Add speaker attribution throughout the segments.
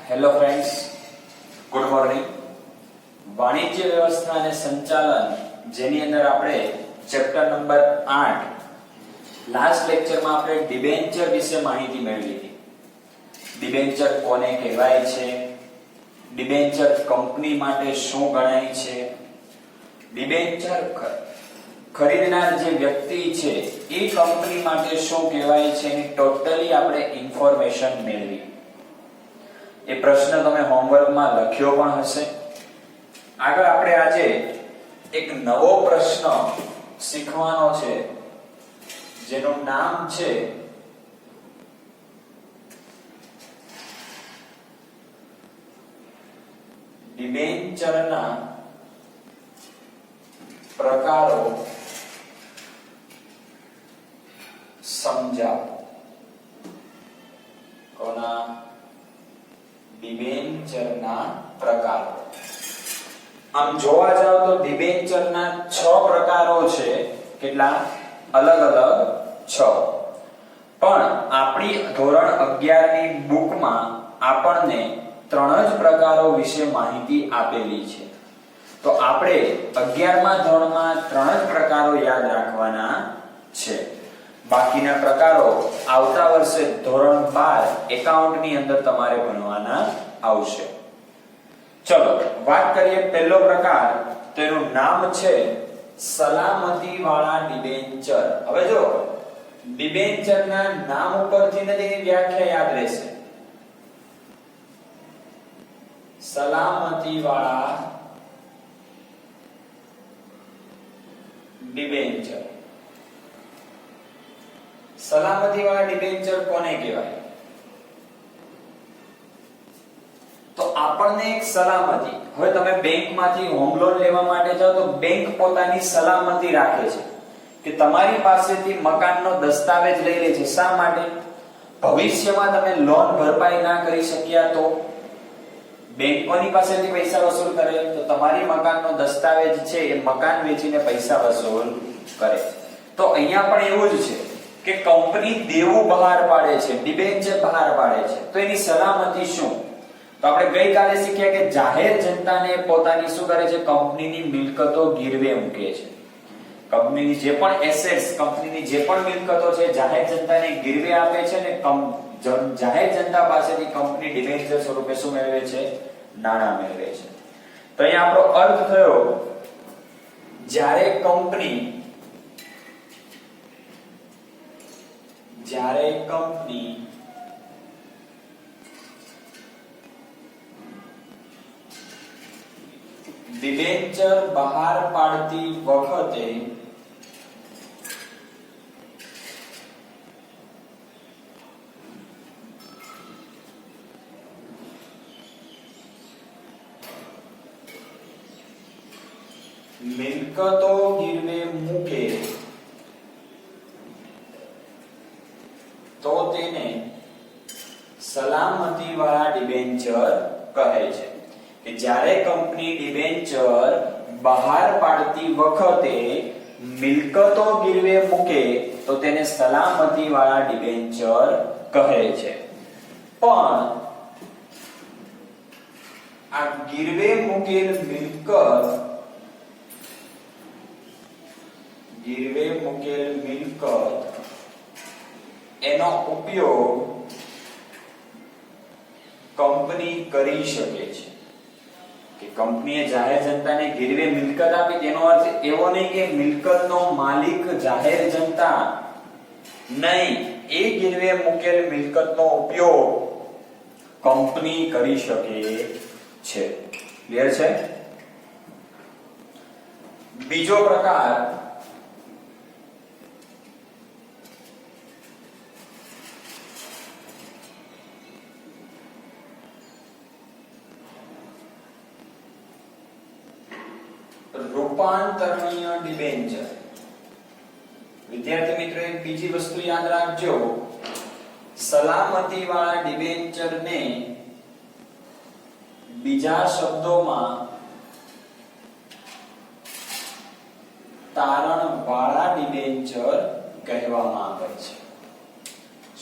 Speaker 1: Hello friends, good morning. વાણિજ્ય વ્યવસ્થા અને સંચાલન જેની અંદર આપણે ચેપ્ટર નંબર 8 લાસ્ટ લેક્ચરમાં આપણે ડિબેન્ચર વિશે માહિતી મેળવી હતી. ડિબેન્ચર કોને કહેવાય છે, ડિબેન્ચર કંપની માટે શું ગણાય છે, ડિબેન્ચર ખરીદનાર જે વ્યક્તિ છે એ કંપની માટે શું કહેવાય છે એની ટોટલી આપણે ઇન્ફોર્મેશન મેળવી. એ પ્રશ્ન તમે હોમવર્કમાં લખ્યો પણ હશે. આગળ આપણે આજે એક નવો પ્રશ્ન શીખવાનો છે જેનું નામ છે ડિબેન્ચરના પ્રકારો સમજાવો. કોના? ડિબેન્ચરના પ્રકારો. આમ જોવા જાવ તો ડિબેન્ચરના 6 પ્રકારો છે. કેટલા? અલગ અલગ 6. પણ આપણી ધોરણ 11 ની બુકમાં આપણને 3 જ પ્રકારો વિશે માહિતી આપેલી છે. તો આપણે 11મા ધોરણમાં 3 જ પ્રકારો યાદ રાખવાના છે. બાકીના પ્રકારો આવતા વર્ષે ધોરણ 12 એકાઉન્ટ ની અંદર તમારે ભણવાના આવશે. ચલો વાત કરીએ પહેલો પ્રકાર. તો એનું નામ છે સલામતી વાળા ડિબેન્ચર. હવે જો ડિબેન્ચરના નામ ઉપરથી જ એની વ્યાખ્યા યાદ રહેશે. સલામતી વાળા ડિબેન્ચર. સલામતી વાળા ડિબેન્ચર કોને કહેવાય? તો આપણને એક સલામતી, હવે તમે બેંકમાંથી હોમ લોન લેવા માટે જાઓ તો બેંક પોતાની સલામતી રાખે છે કે તમારી પાસેથી મકાનનો દસ્તાવેજ લઈ લે છે. શા માટે? ભવિષ્યમાં તમે લોન ભરપાઈ ના કરી શક્યા તો બેંકોની પાસેથી પૈસા વસૂલ કરે તો તમારી મકાનનો દસ્તાવેજ છે એ મકાન વેચીને પૈસા વસૂલ કરે. તો અહીંયા પણ એવું જ છે કે કંપની દેવું બહાર પાડે છે, ડિબેન્ચર બહાર પાડે છે. તો એની સલામતી શું? તો આપણે ગઈકાલે શીખ્યા કે જાહેર જનતાને પોતાની શું કરે છે? કંપનીની મિલકતો ગીરવે મૂકે છે. કંપનીની જે પણ એસેટ્સ, કંપનીની જે પણ મિલકતો છે જાહેર જનતાને ગીરવે આપે છે ને જાહેર જનતા પાસેથી કંપની ડિબેન્ચર સ્વરૂપે શું મેળવે છે? નાણાં મેળવે છે. તો અહીંયા આપણો અર્થ થયો જ્યારે કંપની ડિબેન્ચર બહાર પાડતી વખતે મિલકતો ગીરવે મૂકે તો તેને સલામતી વાળા ડિબેન્ચર કહે છે. કે જ્યારે કંપની ડિબેન્ચર બહાર પાડતી વખતે મિલકતો ગીરવે મૂકે તો તેને સલામતી વાળા ડિબેન્ચર કહે છે. પણ આ ગીરવે મૂકેલ મિલકત એનો ઉપયોગ કંપની કરી શકે છે. કે કંપનીએ જાહેર જનતાને ગીરવે મિલકત આપી તેનો અર્થ એવો નહીં કે મિલકતનો માલિક જાહેર જનતા નહીં, એ ગીરવે મૂકેલ મિલકતનો ઉપયોગ કંપની કરી શકે છે. ક્લિયર છે? બીજો પ્રકાર રૂપાંતરણીય ડિબેન્ચર. વિદ્યાર્થી મિત્રો એક બીજી વસ્તુ યાદ રાખજો. સલામતી વાળા ડિબેન્ચરને બીજા શબ્દોમાં તારણ વાળા ડિબેન્ચર કહેવામાં આવે છે.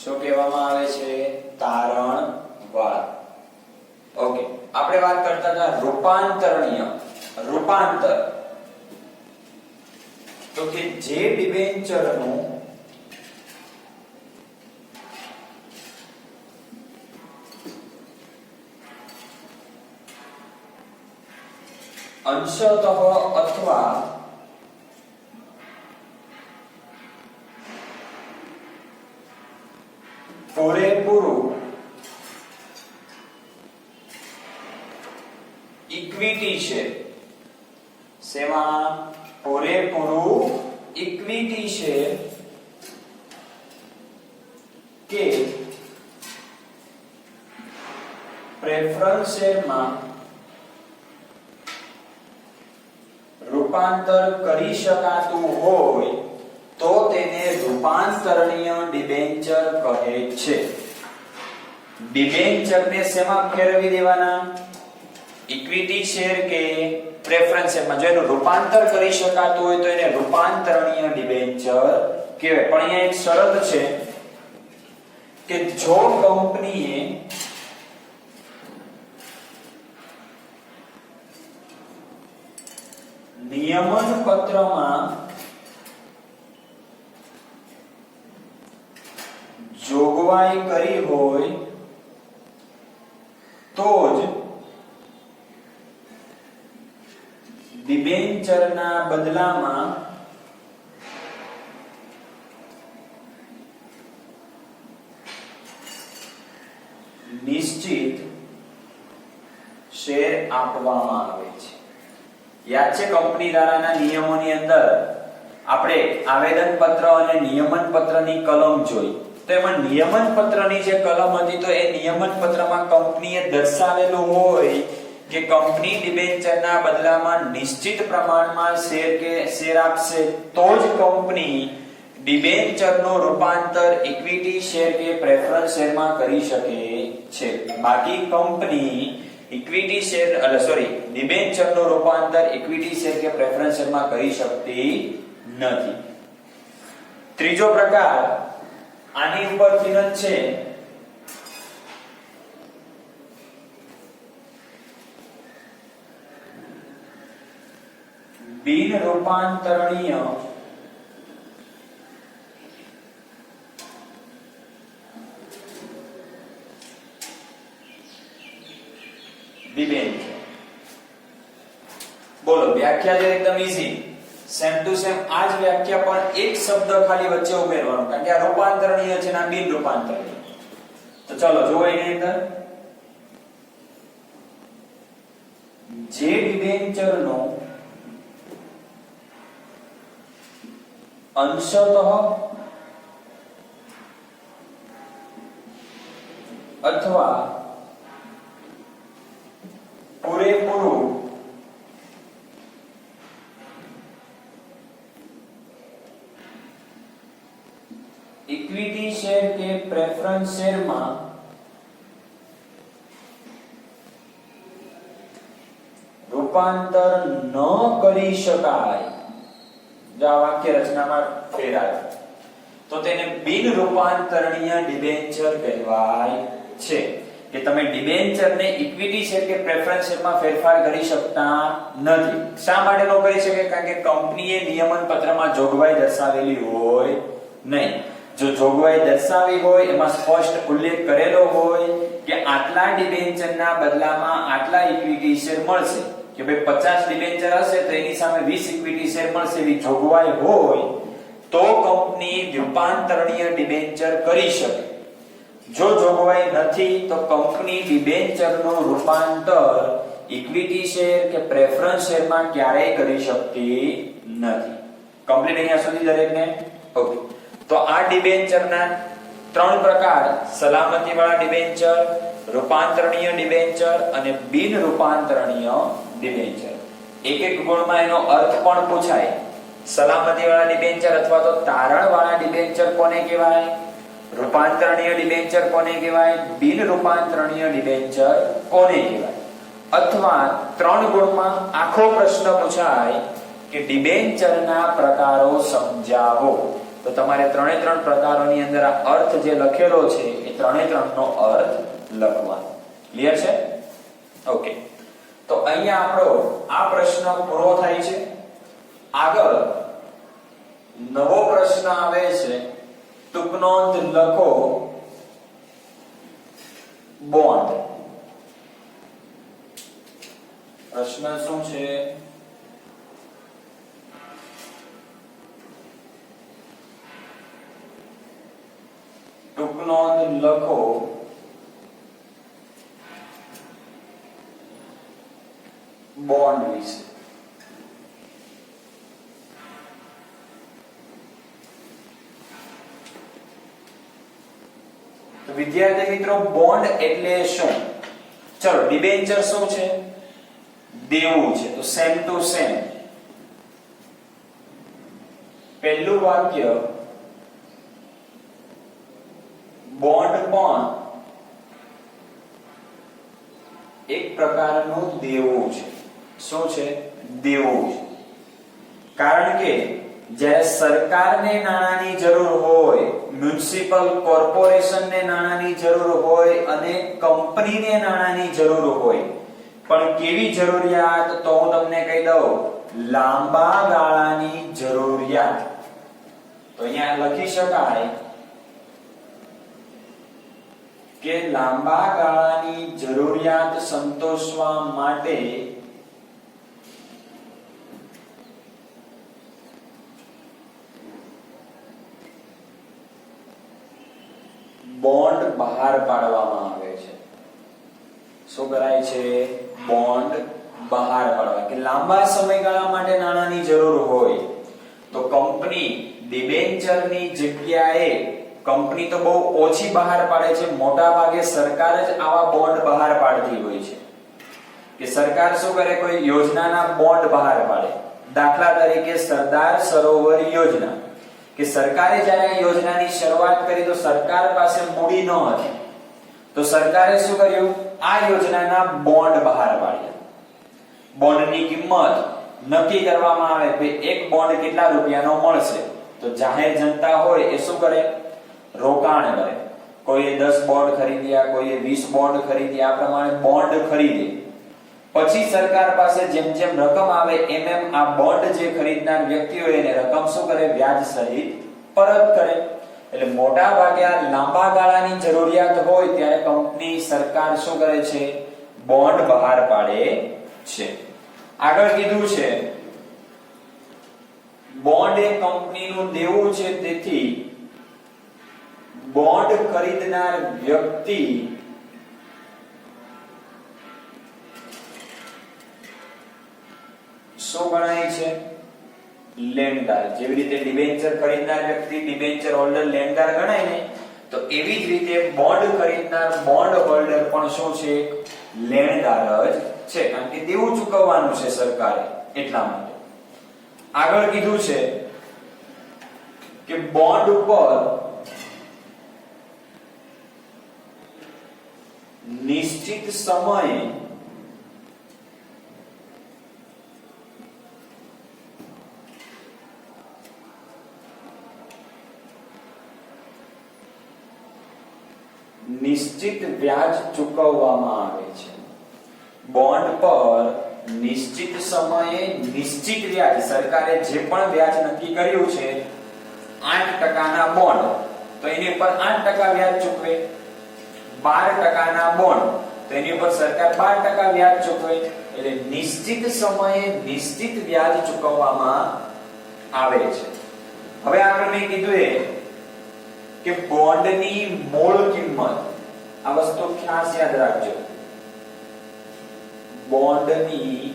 Speaker 1: શું કહેવામાં આવે છે? તારણ વાળા. આપણે વાત કરતા હતા રૂપાંતરણીય, રૂપાંતર, તો કે જે ડિબેન્ચરનું અંશતઃ અથવા પૂરેપૂરું ઇક્વિટી શેર, શેમાં? પૂરેપૂરું ઇક્વિટી શેર કે પ્રેફરન્સ શેરમાં રૂપાંતર કરી શકાતું હોય તો તેને રૂપાંતરણીય ડિબેન્ચર કહે છે. ડિબેન્ચરને શેમાં ફેરવી દેવાના? ઇક્વિટી શેર કે પ્રેફરન્સ શેરમાં. જો એનું રૂપાંતર કરી શકાતું હોય તો એને રૂપાંતરણીય ડિબેન્ચર કહેવાય. પણ અહીંયા એક શરત છે કે જો કંપનીએ નિયમન પત્રમાં જોગવાઈ કરી હોય તો જ ડિબેન્ચરના બદલામાં નિશ્ચિત શેર આપવામાં આવે છે. યાદ છે કંપની ધારાના નિયમોની અંદર આપણે આવેદન પત્ર અને નિયમન પત્રની કલમ જોઈ. તો એમાં નિયમન પત્રની જે કલમ હતી તો એ નિયમન પત્રમાં કંપનીએ દર્શાવેલું હોય કે કંપની ડિબેન્ચરના બદલામાં નિશ્ચિત પ્રમાણમાં શેર આપશે તો જ કંપની ડિબેન્ચરનું રૂપાંતર ઇક્વિટી શેર કે પ્રેફરન્સ શેરમાં કરી શકે છે. બાકી કંપની ઇક્વિટી શેર ડિબેન્ચરનું રૂપાંતર ઇક્વિટી શેર કે પ્રેફરન્સ શેરમાં કરી શકતી નથી. ત્રીજો પ્રકાર આની ઉપરથી જ છે, બિન રૂપાંતરણીય ડિબેન્ચર. બોલો વ્યાખ્યા છે એકદમ ઈઝી, સેમ ટુ સેમ આ જ વ્યાખ્યા, પણ એક શબ્દ ખાલી વચ્ચે ઉમેરવાનો, કારણ કે આ રૂપાંતરણીય છે ને આ બિન રૂપાંતરણીય. તો ચલો જુઓ એની અંદર, જે ડિબેન્ચરનો અંશતઃ અથવા પૂરેપૂરું ઇક્વિટી શેર કે પ્રેફરન્સ શેરમાં રૂપાંતર ન કરી શકાય, જો આ વાક્ય રચનામાં ફેરાય તો તેને બિન રૂપાંતરણીય ડિબેન્ચર કહેવાય છે. કે તમે ડિબેન્ચરને ઇક્વિટી શેર કે પ્રેફરન્સ શેરમાં ફેરફાર કરી શકતા નથી. શા માટે ન કરી શકે? કારણ કે કંપનીએ નિયમન પત્રમાં જોગવાઈ દર્શાવેલી હોય નહીં. જો જોગવાઈ દર્શાવી હોય, એમાં સ્પષ્ટ ઉલ્લેખ કરેલો હોય કે આટલા ડિબેન્ચરના બદલામાં આટલા ઇક્વિટી શેર મળશે, કે ભાઈ 50 ડિબેન્ચર હશે તો એની સામે 20 ઇક્વિટી શેર મળશે, એવી જોગવાઈ હોય તો કંપની રૂપાંતરણીય ડિબેન્ચર કરી શકે. જો જોગવાઈ નથી તો કંપની ડિબેન્ચરનું રૂપાંતર ઇક્વિટી શેર કે પ્રેફરન્સ શેરમાં ક્યારેય કરી શકતી નથી. કમ્પ્લીટ અહીંયા સુધી દરેકને? ઓકે. તો આ ડિબેન્ચરના ત્રણ પ્રકાર, સલામતી વાળા ડિબેન્ચર, રૂપાંતરણીય ડિબેન્ચર અને બિન રૂપાંતરણીય ડિબેન્ચર. એક એક ગુણમાં એનો અર્થ પણ પૂછાય. સલામતી વાળા ડિબેન્ચર અથવા તો તારણ વાળા ડિબેન્ચર કોને કહેવાય? રૂપાંતરણીય ડિબેન્ચર કોને કહેવાય? બિન રૂપાંતરણીય ડિબેન્ચર કોને કહેવાય? અથવા ત્રણ ગુણમાં આખો પ્રશ્ન પૂછાય કે ડિબેન્ચરના પ્રકારો સમજાવો. તો તમારે ત્રણે ત્રણ પ્રકારોની અંદર આ અર્થ જે લખેલો છે એ ત્રણે ત્રણનો અર્થ લખવાનો. ક્લિયર છે? ઓકે, તો અહીંયા આપણો આ પ્રશ્ન પૂરો થાય છે. આગળ નવો પ્રશ્ન આવે છે. ટૂંક નોંધ લખો બોન્ડ. પ્રશ્ન શું છે? ટૂંક નોંધ લખો બોન્ડ વિશે. તો વિદ્યાર્થી મિત્રો, બોન્ડ એટલે શું? ચલો, ડિબેન્ચર શું છે? દેવું છે. તો સેમ ટુ સેમ પહેલું વાક્ય, બોન્ડ પણ એક પ્રકારનું દેવું છે. શું છે? દેવું છે. કારણ કે જ્યારે સરકારને નાણાંની જરૂર હોય, મ્યુનિસિપલ કોર્પોરેશનને નાણાંની જરૂર હોય અને કંપનીને નાણાંની જરૂર હોય, પણ કેવી જરૂરિયાત? તો હું તમને કહી દઉં, લાંબા ગાળાની જરૂરિયાત. તો અહીંયા લખી શકાય કે લાંબા ગાળાની જરૂરિયાત સંતોષવા માટે બોન્ડ બહાર પાડવામાં આવે છે. શું કરાય છે? બોન્ડ બહાર પાડવા. કે લાંબા સમયગાળા માટે નાણાંની જરૂર હોય તો કંપની ડિબેન્ચરની જગ્યાએ, કંપની તો બહુ ઓછી બહાર પાડે છે, મોટા ભાગે સરકાર જ આવા બોન્ડ બહાર પાડતી હોય છે. કે સરકાર શું કરે? કોઈ યોજનાના બોન્ડ બહાર પાડે. દાખલા તરીકે સરદાર સરોવર યોજના, કે સરકારે જ્યારે આ યોજનાની શરૂઆત કરી તો સરકાર પાસે મૂડી ન હતી, તો સરકારે શું કર્યું? આ યોજનાના બોન્ડ બહાર પાડ્યા. બોન્ડની કિંમત નક્કી કરવામાં આવે કે એક બોન્ડ કેટલા રૂપિયાનો મળશે. તો જાહેર જનતા હોય એ શું કરે? રોકાણ કરે. કોઈએ 10 બોન્ડ ખરીદ્યા, કોઈએ 20 બોન્ડ ખરીદ્યા, આ પ્રમાણે બોન્ડ ખરીદે. પછી સરકાર પાસે જેમ જેમ રકમ આવે એમ એમ આ બોન્ડ જે ખરીદનાર વ્યક્તિ હોય એને રકમ શું કરે? વ્યાજ સહિત પરત કરે. એટલે મોટા ભાગે આ લાંબા ગાળાની જરૂરિયાત હોય ત્યારે કંપની, સરકાર શું કરે છે? બોન્ડ બહાર પાડે છે. આગળ કીધું છે બોન્ડ એ કંપનીનું દેવું છે, તેથી બોન્ડ ખરીદનાર વ્યક્તિ શું ગણાય છે? લેણદાર. જેવી રીતે ડિબેન્ચર ખરીદનાર વ્યક્તિ ડિબેન્ચર હોલ્ડર લેણદાર ગણાય ને, તો એવી જ રીતે બોન્ડ ખરીદનાર બોન્ડ હોલ્ડર પણ શું છે? લેણદાર જ છે. કારણ કે દેવું ચૂકવવાનું છે સરકારે, એટલા માટે. આગળ કીધું છે કે બોન્ડ ઉપર નિશ્ચિત સમયે નિશ્ચિત વ્યાજ ચૂકવવામાં આવે છે. બોન્ડ પર નિશ્ચિત સમયે નિશ્ચિત વ્યાજ, સરકારે જે પણ વ્યાજ નક્કી કર્યું છે 8% બોન્ડ, તો એની ઉપર 8% વ્યાજ ચૂકવે. 12% બોન્ડ, તો એની ઉપર સરકાર 12% વ્યાજ ચૂકવે. એટલે નિશ્ચિત સમયે નિશ્ચિત વ્યાજ ચૂકવવામાં આવે છે. હવે આગળ મેં કીધું કે બોન્ડની મૂળ કિંમત, આ વસ્તુ ખાસ યાદ રાખજો. બોન્ડની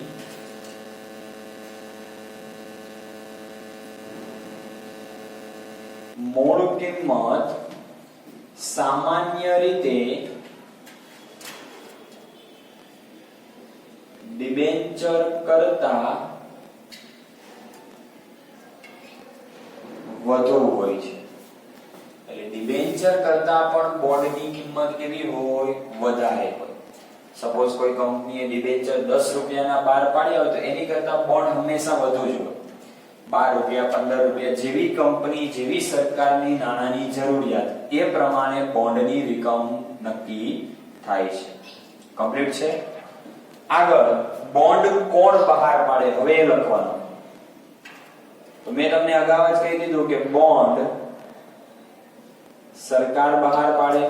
Speaker 1: મૂળ કિંમત સામાન્ય રીતે ડિબેન્ચર કરતા વધુ હોય છે. એટલે ડિબેન્ચર કરતા પણ બોન્ડની કિંમત કેવી હોય? વધારે હોય. સપોઝ કોઈ કંપનીએ ડિબેન્ચર 10 રૂપિયાના બહાર પાડ્યા હોય તો એની કરતા બોન્ડ હંમેશા વધુ જ હોય. 12 રૂપિયા, 15 રૂપિયા, જેવી કંપની, જેવી સરકારની નાણાંની જરૂરિયાત, એ પ્રમાણે બોન્ડની રકમ નક્કી થાય છે. કમ્પ્લીટ છે? આગળ બોન્ડ કોણ બહાર પાડે, હવે એ લખવાનું. તો મેં તમને અગાઉ જ કહી દીધું કે બોન્ડ સરકાર બહાર પાડે,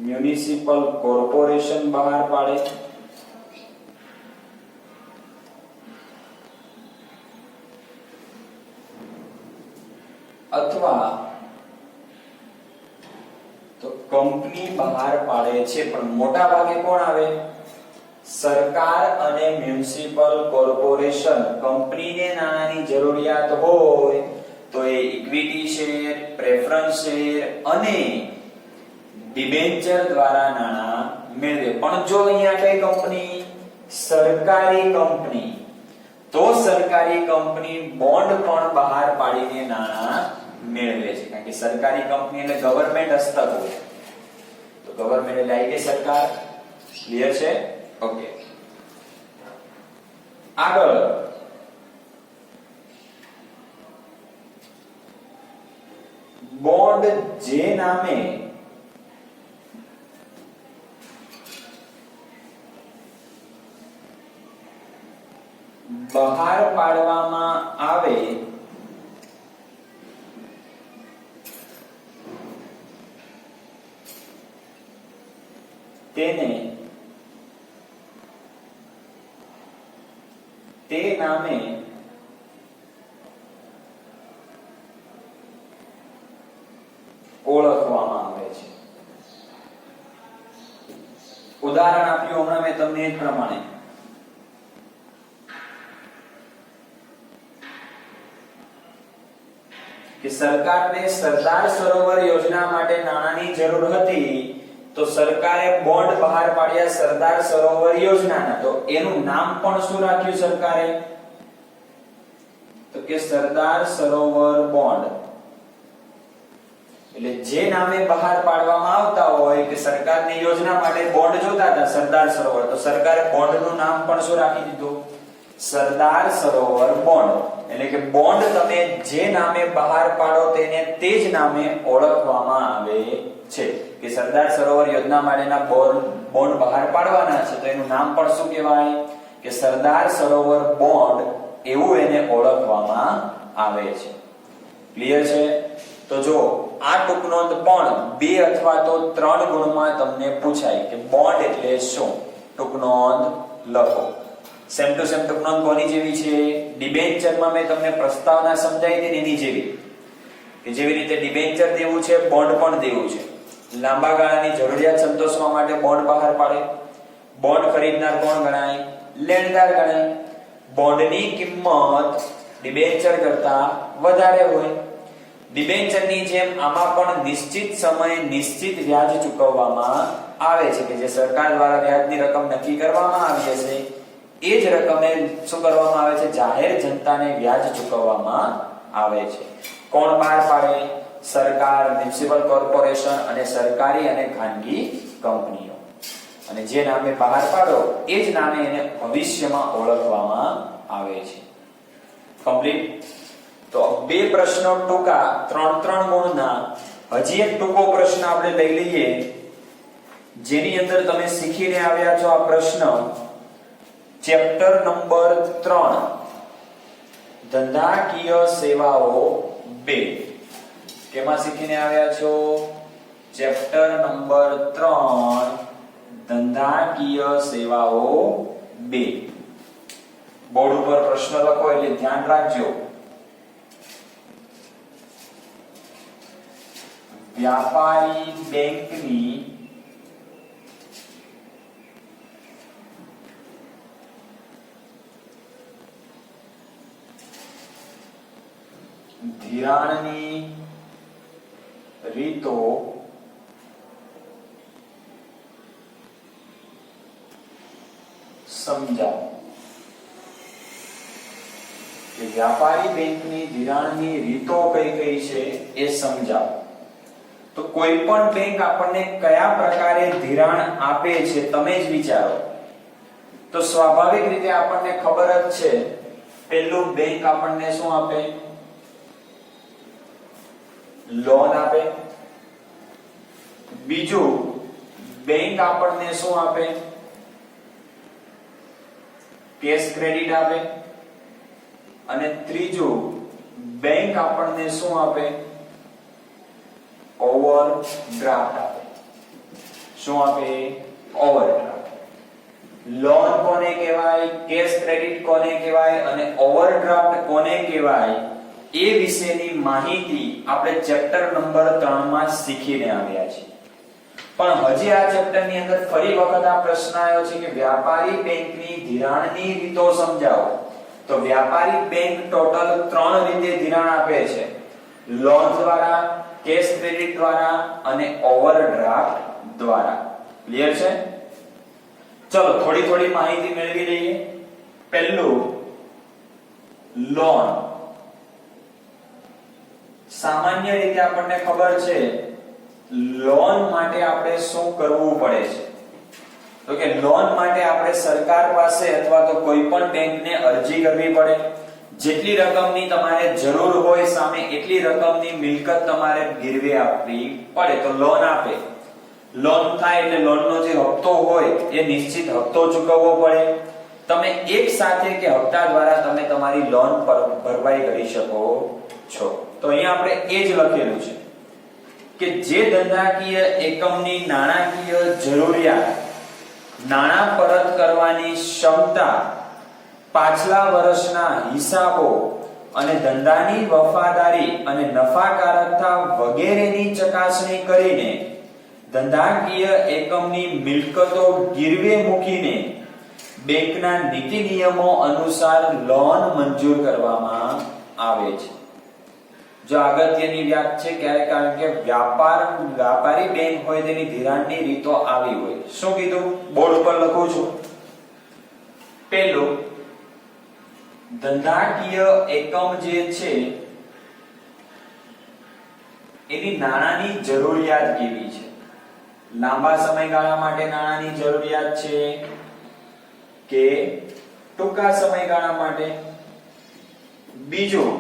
Speaker 1: મ્યુનિસિપલ કોર્પોરેશન બહાર પાડે, અથવા તો કંપની બહાર પાડે છે. પણ મોટા ભાગે કોણ આવે? સરકાર અને મ્યુનિસિપલ કોર્પોરેશન. કંપનીને નાણાંની જરૂરિયાત હોય તો એ ઇક્વિટી શેર, પ્રેફરન્સ શેર અને ડિબેન્ચર દ્વારા નાણાં મેળવે. પણ જો અહીંયા કઈ કંપની? સરકારી કંપની, તો સરકારી કંપની બોન્ડ પણ બહાર પાડીને નાણાં મેળવે છે. કારણ કે સરકારી કંપની એટલે ગવર્નમેન્ટ હસ્તક હોય, તો ગવર્નમેન્ટ એટલે આઈ ગઈ સરકાર. ક્લિયર છે? ઓકે. આગળ બોન્ડ જે નામે બહાર પાડવામાં આવે તેને તે નામે ઓળખવામાં આવે છે. ઉદાહરણ આપ્યું હમણાં મેં તમને એ જ પ્રમાણે કે સરકારને સરદાર સરોવર યોજના માટે નાણાંની જરૂર હતી, તો સરકારે બોન્ડ બહાર પાડ્યા સરદાર સરોવર યોજનાના. તો એનું નામ પણ શું રાખ્યું સરકારે? તો કે સરદાર સરોવર બોન્ડ. એટલે જે નામે બહાર પાડવામાં આવતા હોય કે સરકારની યોજના માટે બોન્ડ જોતા હતા સરદાર સરોવર, તો સરકારે બોન્ડનું નામ પણ શું રાખી દીધું? સરદાર સરોવર બોન્ડ. એટલે કે બોન્ડ તમે જે નામે બહાર પાડો તેને તે જ નામે ઓળખવામાં આવે છે. કે સરદાર સરોવર યોજના માટેના બોન્ડ બહાર પાડવાના છે, તો એનું નામ પણ શું કહેવાય? કે સરદાર સરોવર બોન્ડ, એવું એને ઓળખવામાં આવે છે. ક્લિયર છે? તો જો આ ટૂંક નોંધ પણ 2 અથવા તો 3 ગુણમાં તમને પૂછાય કે બોન્ડ એટલે શું. ટૂંક નોંધ લખો. સેમ ટુ સેમ ટૂંક નોંધ કોની જેવી છે? ડિબેન્ચરમાં મેં તમને પ્રસ્તાવના સમજાવી હતી એની જેવી. કે જેવી રીતે ડિબેન્ચર દેવું છે, બોન્ડ પણ દેવું છે. લાંબા ગાળાની જરૂરિયાત સંતોષવા માટે બોન્ડ બહાર પાડે. બોન્ડ ખરીદનાર કોણ ગણાય? લેણદાર ગણાય. બોન્ડની કિંમત ડિબેન્ચર કરતા વધારે હોય. ડિબેન્ચરની જેમ આમાં પણ નિશ્ચિત સમયે નિશ્ચિત વ્યાજ ચૂકવવામાં આવે છે. કે જે સરકાર દ્વારા વ્યાજની રકમ નક્કી કરવામાં આવી હશે એ જ રકમે શું કરવામાં આવે છે? જાહેર જનતાને વ્યાજ ચૂકવવામાં આવે છે. કોણ બહાર પાડે? સરકાર, મ્યુનિસિપલ કોર્પોરેશન અને સરકારી અને ખાનગી કંપનીઓ. અને જે નામે બહાર પાડો એ જ નામે એને ભવિષ્યમાં ઓળખવામાં આવે છે. કમ્પ્લીટ. તો 2 પ્રશ્નો ટૂંકા 3 ગુણના. હજી એક ટૂંકો પ્રશ્ન આપણે લઈ લઈએ જેની અંદર તમે શીખીને આવ્યા છો આ પ્રશ્ન. ચેપ્ટર નંબર 3 ધંધાકીય સેવાઓ 2. કેમાં શીખીને આવ્યા છો? ચેપ્ટર નંબર 3 ધંધાકીય સેવાઓ 2. બોર્ડ ઉપર પ્રશ્ન લખો એટલે ધ્યાન રાખજો. વ્યાપારી બેંકની ધિરાણની રીતો સમજાવો. કે વ્યાપારી બેંકની ધિરાણની રીતો કઈ કઈ છે એ સમજાવો. તો કોઈ પણ બેંક આપણને કયા પ્રકારે ધિરાણ આપે છે તમે જ વિચારો. તો સ્વાભાવિક રીતે આપણને ખબર જ છે, પહેલું બેંક આપણને શું આપે? લોન આપે. બીજું બેંક આપણને શું આપે? કેશ ક્રેડિટ આપે. અને ત્રીજું બેંક આપણને શું આપે? ઓવરડ્રાફ્ટ આપે. શું આપે? ઓવરડ્રાફ્ટ. લોન કોને કહેવાય, કેશ ક્રેડિટ કોને કહેવાય અને ઓવરડ્રાફ્ટ કોને કહેવાય એ વિશેની માહિતી આપણે ચેપ્ટર નંબર 3 માં શીખીને આવ્યા છીએ. પણ હજી આ ચેપ્ટર ની અંદર ફરી વખત આ પ્રશ્ન આવ્યો છે કે વ્યાપારી બેંકની ધિરાણની રીતો સમજાવો. તો વ્યાપારી બેંક ટોટલ 3 રીતે ધિરાણ આપે છે: લોન દ્વારા, કેશ ક્રેડિટ દ્વારા અને ઓવરડ્રાફ્ટ દ્વારા. ક્લિયર છે? ચલો થોડી માહિતી મેળવી લઈએ. પહેલું, લોન. સામાન્ય રીતે આપણને ખબર છે લોન માટે આપણે શું કરવું પડે છે? તો કે લોન માટે આપણે સરકાર પાસે અથવા તો કોઈ પણ બેંકને અરજી કરવી પડે. જેટલી રકમની તમારે જરૂર હોય સામે એટલી રકમની મિલકત તમારે ગીરવે આપવી પડે તો લોન આપે. લોન થાય એટલે લોનનો જે હપ્તો હોય એ નિશ્ચિત હપ્તો ચૂકવવો પડે. તમે એક સાથે કે હપ્તા દ્વારા તમે તમારી લોન પર ભરપાઈ કરી શકો છો. તો અહીંયા આપણે એ જ લખેલું છે કે જે ધંધાકીય એકમની નાણાકીય જરૂરિયાત, નાણાં પરત કરવાની ક્ષમતા, પાછલા વર્ષના હિસાબો અને ધંધાની વફાદારી અને નફાકારકતા વગેરેની ચકાસણી કરીને ધંધાકીય એકમની મિલકતો ગીરવે મૂકીને બેંકના નીતિ નિયમો અનુસાર લોન મંજૂર કરવામાં આવે છે. જો અગત્યની વાત છે ક્યારે, કારણ કે વ્યાપારી બેંક હોય તેની ધિરાણની રીતો આવી હોય. શું કીધું? બોર્ડ ઉપર લખું છું. પહેલું, ધંધાકીય એકમ જે છે એની નાણાંની જરૂરિયાત કેવી છે? લાંબા સમયગાળા માટે નાણાંની જરૂરિયાત છે કે ટૂંકા સમયગાળા માટે? બીજું,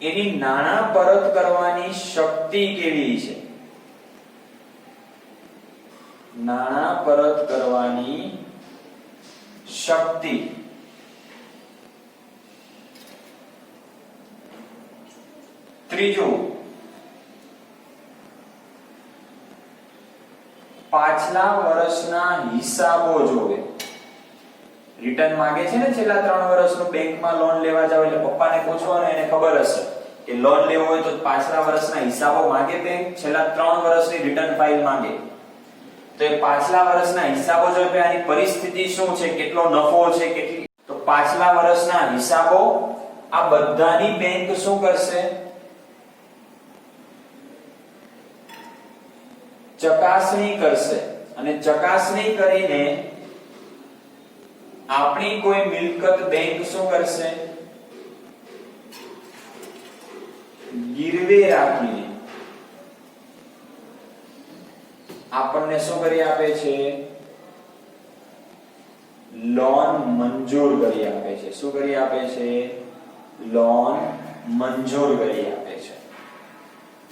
Speaker 1: એની નાણાં પરત કરવાની શક્તિ કેવી છે? નાણાં પરત કરવાની શક્તિ. ત્રીજું, પાછલા વર્ષના હિસાબો જોવે. રિટર્ન માંગે છે ને છેલ્લા 3 વર્ષનું બેંકમાં લોન લેવા જાવ એટલે પપ્પાને પૂછવાનું, એને ખબર હશે કે લોન લેવો હોય તો પાછલા વર્ષના હિસાબો માંગે બેંક, છેલ્લા 3 વર્ષની રિટર્ન ફાઇલ માંગે. તો એ પાછલા વર્ષના હિસાબો જોવે, આની પરિસ્થિતિ શું છે, કેટલો નફો છે, કેટલી. તો પાછલા વર્ષના હિસાબો આ બધાની બેંક શું કરશે? ચકાસણી કરશે. અને ચકાસણી કરીને આપણી કોઈ મિલકત બેંક શું કરશે? ગીરવે રાખીને આપણને શું કરી આપે છે? લોન મંજૂર કરી આપે છે. શું કરી આપે છે? લોન મંજૂર કરી આપે છે.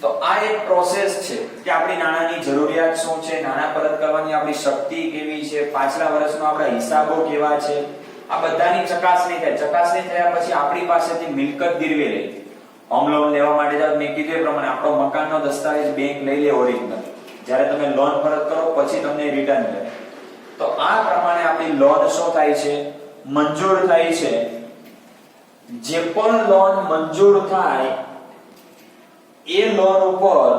Speaker 1: તો આ એક પ્રોસેસ છે કે આપણી નાણાંની જરૂરિયાત શું છે, નાણાં પરત કરવાની આપણી શક્તિ કેવી છે, પાછલા વર્ષનો આપણા હિસાબો કેવા છે, આ બધાની ચકાસણી થાય. ચકાસણી થયા પછી આપણી પાસેથી મિલકત ગીરવે લે. હોમ લોન લેવા માટે જાવ, મેં કીધું એ પ્રમાણે આપણો મકાનનો દસ્તાવેજ બેંક લઈ લે ઓરિજિનલ. જ્યારે તમે લોન પરત કરો પછી તમને રિટર્ન કરે. તો આ પ્રમાણે આપણી લોન શું થાય છે? મંજૂર થાય છે. જે પણ લોન મંજૂર થાય એ લોન ઉપર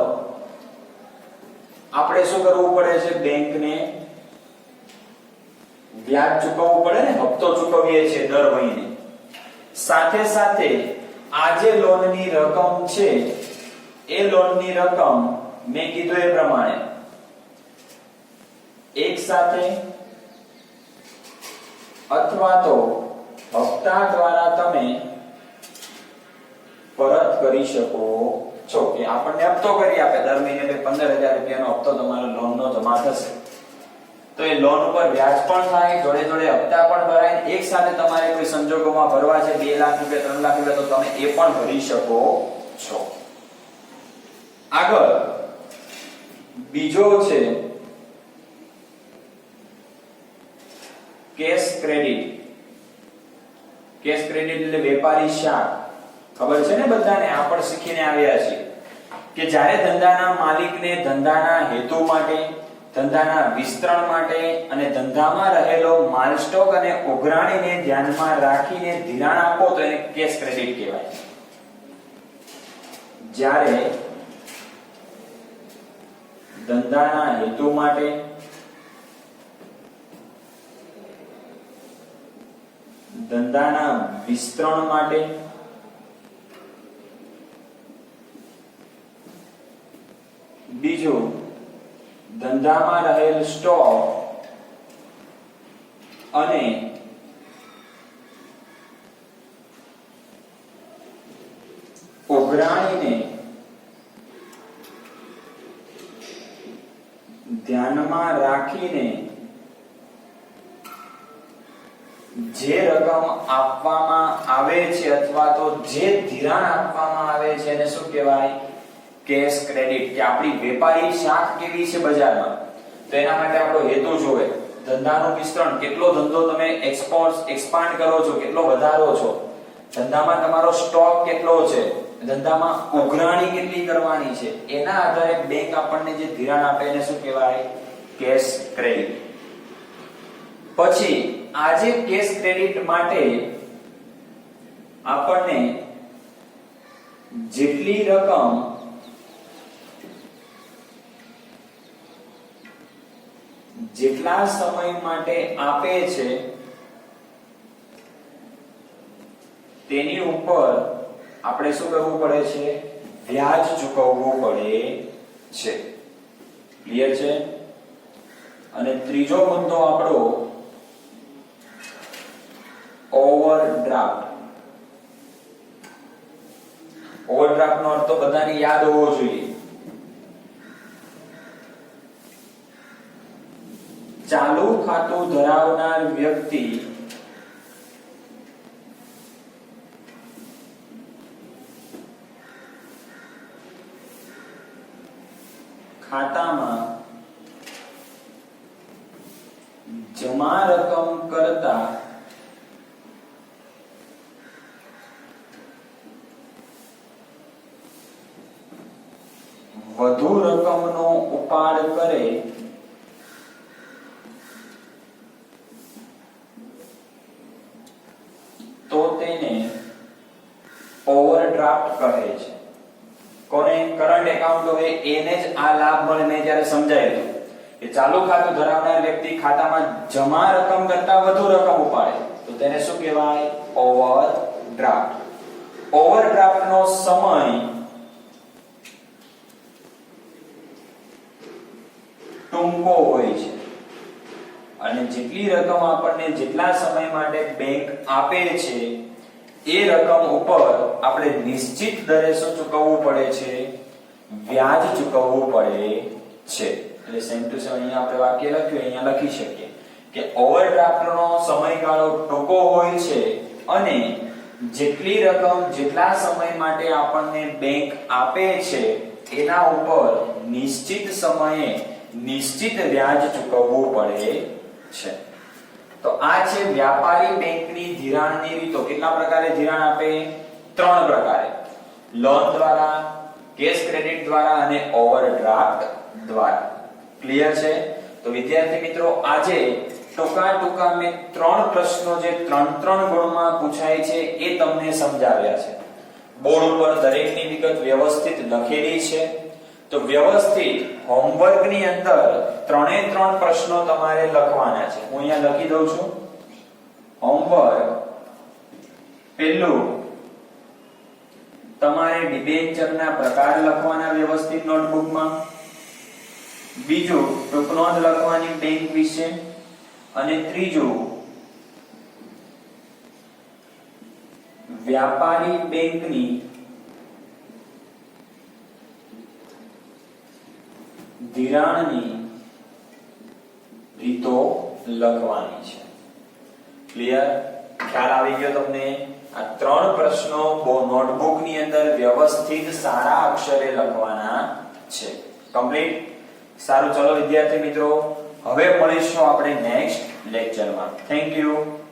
Speaker 1: આપણે શું કરવું પડે છે? બેંકને વ્યાજ ચૂકવવું પડે ને, હપ્તો ચૂકવીએ છીએ દર મહિને. સાથે સાથે આ જે લોનની રકમ છે એ લોનની રકમ મેં કીધું એ પ્રમાણે એક સાથે અથવા તો હપ્તા દ્વારા તમે પરત કરી શકો છો. કે આપણને હપ્તો કરી આપે દર મહિને 15,000 રૂપિયાનો હપ્તો તમારો લોનનો જમા થશે. તો એ લોન ઉપર વ્યાજ પણ થાય, જોડે જોડે હપ્તા પણ ભરાય. એક સાથે તમારે કોઈ સંજોગોમાં ભરવા છે 2 લાખ રૂપિયા 3 લાખ રૂપિયા, તો તમે એ પણ ભરી શકો છો. આગળ બીજો છે કેશ ક્રેડિટ. કેશ ક્રેડિટ એટલે વેપારી શાખ. ખબર છે ને બધાને, આ પણ શીખીને આવ્યા છીએ કે જ્યારે ધંધાના માલિકને ધંધાના હેતુ માટે, ધંધાના વિસ્તરણ માટે અને ધંધામાં રહેલો માલ સ્ટોક અને ઉઘરાણીને ધ્યાનમાં રાખીને ધિરાણ આપો તો એને કેશ ક્રેડિટ કહેવાય. જ્યારે ધંધાના હેતુ માટે, ધંધાના વિસ્તરણ માટે, બીજું ધંધામાં રહેલ સ્ટોક અને ઉઘરાણીને ધ્યાનમાં રાખીને જે રકમ આપવામાં આવે છે અથવા તો જે ધિરાણ આપવામાં આવે છે એને શું કહેવાય? Cache credit. કે આપણી વેપારી શાખ કેવી છે બજારમાં, તો એના માટે આપણો હેતુ જોવે. ધંધાનું વિસ્તરણ, કેટલો ધંધો તમે એક્સપાન્ડ કરો છો, કેટલો વધારો છો, ધંધામાં તમારો સ્ટોક કેટલો છે, ધંધામાં ઉઘરાણી કેટલી કરવાની છે, એના આધારે બેંક આપણને જે ધિરાણ આપે એને શું કહેવાય? Cache credit. પછી આજે કેશ ક્રેડિટ માટે આપણને જેટલી રકમ જેટલા સમય માટે આપે છે તેની ઉપર આપણે શું કરવું પડે છે? વ્યાજ ચૂકવવું પડે છે. ક્લિયર છે? અને ત્રીજો મુદ્દો આપણો ઓવરડ્રાફ્ટ. ઓવરડ્રાફ્ટ નો અર્થ તો બધાને યાદ હોવો જોઈએ. ચાલુ ખાતું ધરાવનાર વ્યક્તિ ખાતામાં જમા રકમ કરતા વધુ રકમનો ઉપાડ કરે તો તેને ઓવરડ્રાફ્ટ કહે છે. કોને? કરંટ એકાઉન્ટ હોય એને જ આ લાભ મળે. મેં જ્યારે સમજાયેલું કે ચાલુ ખાતું ધરાવનાર વ્યક્તિ ખાતામાં જમા રકમ કરતા વધુ રકમ ઉપાડે તો તેને શું કહેવાય? ઓવરડ્રાફ્ટ. ઓવરડ્રાફ્ટ નો સમય ટૂંકો હોય છે અને જેટલી રકમ આપણને જેટલા સમય માટે બેંક આપે છે એ રકમ ઉપર આપણે નિશ્ચિત દરે શું ચૂકવવું પડે છે? વ્યાજ ચૂકવવું પડે છે. એટલે સેમ ટુ સેમ અહીંયા આપણે વાક્ય લખ્યું, અહીંયા લખી શકીએ કે ઓવરડ્રાફ્ટનો સમયગાળો ટૂંકો હોય છે અને જેટલી રકમ જેટલા સમય માટે આપણને બેંક આપે છે એના ઉપર નિશ્ચિત સમયે નિશ્ચિત વ્યાજ ચૂકવવું પડે છે. તો આ છે વ્યાપારી બેંકની ધિરાણની રીતો. કેટલા પ્રકારે ધિરાણ આપે? 3 પ્રકારે. લોન દ્વારા, કેશ ક્રેડિટ દ્વારા અને ઓવરડ્રાફ્ટ દ્વારા. ક્લિયર છે? તો વિદ્યાર્થી મિત્રો આજે ટૂંકા મેં 3 પ્રશ્નો જે 3 ગુણમાં પૂછાય છે એ તમને સમજાવ્યા છે. બોર્ડ ઉપર દરેકની વિગત વ્યવસ્થિત લખેલી છે. તો વ્યવસ્થિત હોમવર્ક ની અંદર 3 પ્રશ્નો તમારે લખવાના છે. હું અહીંયા લખી દઉં છું. હોમવર્ક પહેલું તમારે ડિબેન્ચરના પ્રકાર લખવાના વ્યવસ્થિત નોટબુકમાં. બીજું ટૂંક નોંધ લખવાની બેંક વિશે. અને ત્રીજું વ્યાપારી બેંકની ધિરાણની રીતો લખવાની છે. ક્લિયર? ખ્યાલ આવી ગયો તમને? આ 3 પ્રશ્નો નોટબુક ની અંદર વ્યવસ્થિત સારા અક્ષરે લખવાના છે. કમ્પ્લીટ? સારું, ચલો વિદ્યાર્થી મિત્રો, હવે મળીશું આપણે નેક્સ્ટ લેક્ચરમાં. Thank you.